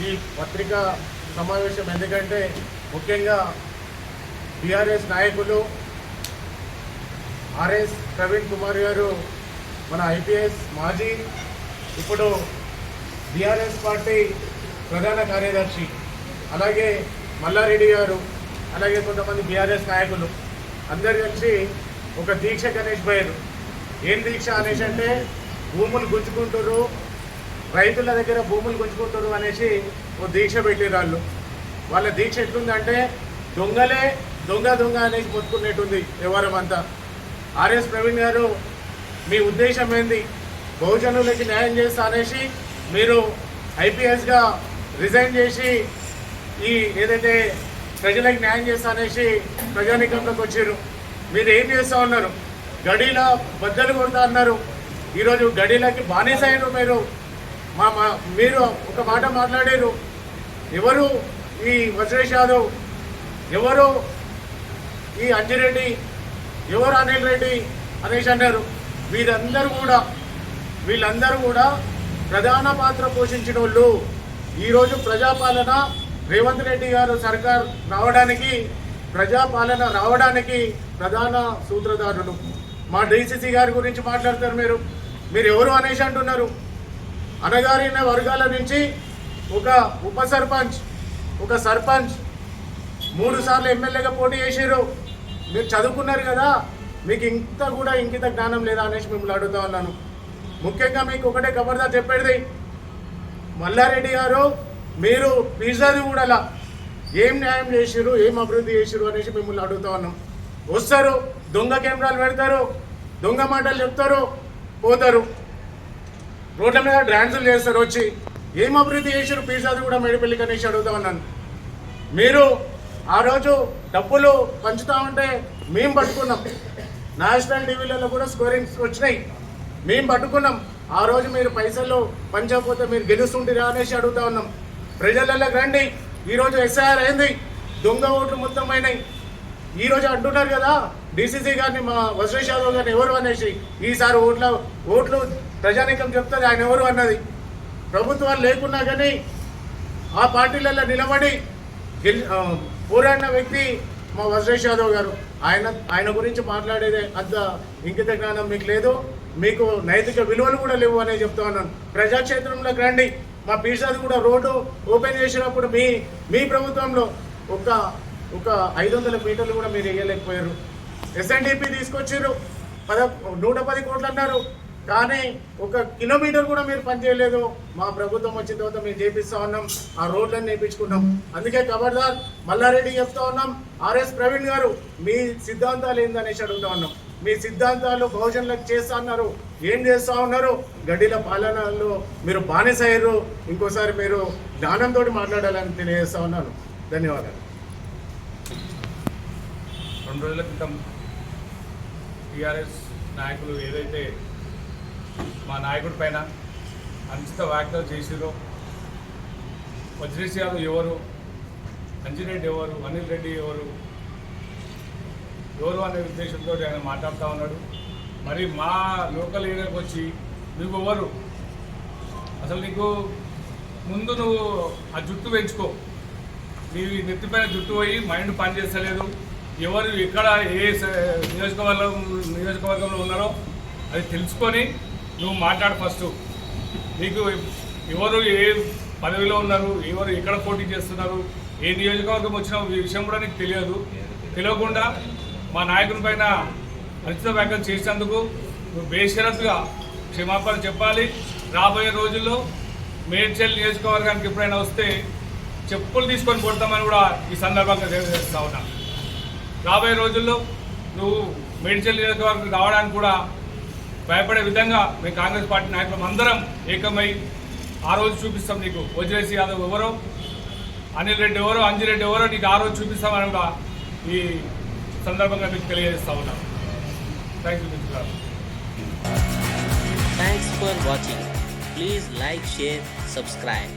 ఈ పత్రికా సమావేశం ఎందుకంటే ముఖ్యంగా బీఆర్ఎస్ నాయకులు ఆర్ఎస్ ప్రవీణ్ కుమార్ గారు మన ఐపీఎస్ మాజీ ఇప్పుడు బీఆర్ఎస్ పార్టీ ప్రధాన కార్యదర్శి, అలాగే మల్లారెడ్డి గారు, అలాగే కొంతమంది బీఆర్ఎస్ నాయకులు అందరు కలిసి ఒక దీక్ష గణేష్ పోయారు. ఏం దీక్ష అనేసి అంటే భూములు గుంజుకుంటారు, రైతుల దగ్గర భూములు గుంజుకుంటారు అనేసి ఓ దీక్ష పెట్టిరు. వాళ్ళ దీక్ష ఎట్లుందంటే దొంగలే దొంగ దొంగ అనేసి మొత్తుకునేట్టుంది వ్యవహారం అంతా. ఆర్ఎస్ ప్రవీణ్ గారు, మీ ఉద్దేశం ఏంది? బహుజనులకి న్యాయం చేస్తా అనేసి మీరు ఐపీఎస్గా రిజైన్ చేసి ఈ ఏదైతే ప్రజలకు న్యాయం చేస్తా అనేసి ప్రజానీకంలోకి వచ్చారు. మీరు ఏం చేస్తూ ఉన్నారు? గడీల బద్దలు కొడతా అన్నారు. ఈరోజు గడీలకి బానిస అయ్యారు మీరు. మీరు ఒక మాట మాట్లాడారు. ఎవరు ఈ వజ్రేష్ యాదవ్, ఎవరు ఈ అంజిరెడ్డి, ఎవరు అనిల్ రెడ్డి అనేసి అన్నారు. వీళ్ళందరూ కూడా ప్రధాన పాత్ర పోషించిన వాళ్ళు. ఈరోజు ప్రజాపాలన రేవంత్ రెడ్డి గారు సర్కార్ రావడానికి, ప్రజాపాలన రావడానికి ప్రధాన సూత్రధారులు. మా డీసీసీ గారి గురించి మాట్లాడతారు మీరు ఎవరు అనేసి అంటున్నారు. అనగారిన వర్గాల నుంచి ఒక ఉప సర్పంచ్, ఒక సర్పంచ్ 3 సార్లు ఎమ్మెల్యేగా పోటీ చేసారు. మీరు చదువుకున్నారు కదా, మీకు ఇంకిత జ్ఞానం లేదా అనేసి మిమ్మల్ని అడుగుతా ఉన్నాను. ముఖ్యంగా మీకు ఒకటే ఖబర్దార్ చెప్పేది, మల్లారెడ్డి గారు మీరు పిజ్జాది కూడా ఏం న్యాయం చేసిరు, ఏం అభివృద్ధి చేసిరు అనేసి మిమ్మల్ని అడుగుతా ఉన్నాం. వస్తారు, దొంగ కెమెరాలు పెడతారు, దొంగ మాటలు చెప్తారు, పోతారు, రోడ్ల మీద డ్యాన్సులు చేస్తారు. వచ్చి ఏం అభివృద్ధి చేసిరు పిజ్జాది కూడా మేడిపల్లికి అనేసి అడుగుతా ఉన్నాను. మీరు ఆ రోజు డబ్బులు పంచుతా ఉంటే మేము పట్టుకున్నాం. నేషనల్ టీవీలలో కూడా స్కోరింగ్స్ వచ్చినాయి, మేము పట్టుకున్నాం. ఆ రోజు మీరు పైసలు పంచకపోతే మీరు గెలుస్తుంటారా అనేసి అడుగుతా ఉన్నాం. ప్రజలలోకి రండి. ఈరోజు ఎస్ఐఆర్ అయింది, దొంగ ఓట్లు మొత్తం అయినాయి. ఈరోజు అంటున్నారు కదా డీసీసీ గారిని, మా వజ్రేష్ యాదవ్ గారిని ఎవరు అనేసి. ఈసారి ఓట్లు ప్రజానీకం చెప్తుంది ఆయన ఎవరు అన్నది. ప్రభుత్వాలు లేకున్నా కానీ ఆ పార్టీలలో నిలబడి పోరాడిన వ్యక్తి మా వజ్రేష్ యాదవ్ గారు. ఆయన గురించి మాట్లాడేదే అంత ఇంకిత జ్ఞానం మీకు లేదు, మీకు నైతిక విలువలు కూడా లేవు అనే చెప్తా ఉన్నాను. ప్రజాక్షేత్రంలోకి రండి. మా పీర్సాది కూడా రోడ్డు ఓపెన్ చేసినప్పుడు మీ ప్రభుత్వంలో ఒక 500 మీటర్లు కూడా మీరు వేయలేకపోయారు. ఎస్ఎన్డిపి తీసుకొచ్చారు, 110 కోట్లు అన్నారు, కానీ 1 కిలోమీటర్ కూడా మీరు పనిచేయలేదు. మా ప్రభుత్వం వచ్చిన తర్వాత మేము చేపిస్తా ఉన్నాం, ఆ రోడ్లన్నీ వేయించుకున్నాం. అందుకే ఖబర్దార్ మల్లారెడ్డి చెప్తా ఉన్నాం, ఆర్ఎస్ ప్రవీణ్ గారు మీ సిద్ధాంతాలు ఏందనేసి అడుగుతా ఉన్నాం. మీ సిద్ధాంతాలు బహుజనులకు చేస్తా అన్నారు, ఏం చేస్తూ ఉన్నారు? గడ్డీల పాలనలో మీరు బానిస అయ్యారు. ఇంకోసారి మీరు జ్ఞానంతో మాట్లాడాలని తెలియజేస్తా ఉన్నాను. ధన్యవాదాలు. 2 రోజుల క్రితం టీఆర్ఎస్ నాయకులు ఏదైతే మా నాయకుడి పైన అనుచిత వ్యాఖ్యలు చేసిరో, వజ్రేష్ యాదవ్ ఎవరు, అంజిరెడ్డి ఎవరు, అనిల్ రెడ్డి ఎవరు అనే ఉద్దేశంతో ఆయన మాట్లాడుతూ ఉన్నాడు. మరి మా లోకల్ ఏరియాకి వచ్చి నువ్వు ఎవరు, అసలు నీకు ముందు నువ్వు ఆ జుట్టు పెంచుకో. నీ నెత్తిపైన జుట్టు పోయి మైండ్ పనిచేస్తలేదు. ఎవరు ఎక్కడ ఏ నియోజకవర్గంలో ఉన్నారో అది తెలుసుకొని నువ్వు మాట్లాడు. ఫస్ట్ నీకు ఎవరు ఏ పదవిలో ఉన్నారు, ఎవరు ఎక్కడ పోటీ చేస్తున్నారు, ఏ నియోజకవర్గం వచ్చినా ఈ విషయం కూడా నీకు తెలియకుండా మా నాయకుని పైన అనుచిత వ్యాఖ్యలు చేసినందుకు నువ్వు బేషరతుగా క్షమాపణ చెప్పాలి. రాబోయే రోజుల్లో మేడ్చల్ నియోజకవర్గానికి ఎప్పుడైనా వస్తే చెప్పులు తీసుకొని కొడతామని కూడా ఈ సందర్భంగా తెలియజేస్తా ఉన్నా. రాబోయే రోజుల్లో నువ్వు మేడ్చల్ నియోజకవర్గం రావడానికి కూడా భయపడే విధంగా మేము కాంగ్రెస్ పార్టీ నాయకులు అందరం ఏకమై ఆ రోజు చూపిస్తాం నీకు. వజ్రేష్ యాదవ్ ఎవరో, అనిల్ రెడ్డి ఎవరో, అంజిరెడ్డి ఎవరో నీకు ఆ రోజు చూపిస్తామని కూడా ఈ సందర్భంగా మీకు తెలియజేస్తా ఉన్నాం. థ్యాంక్ యూ మిత్రులారా. Thanks for watching. Please like, share, subscribe.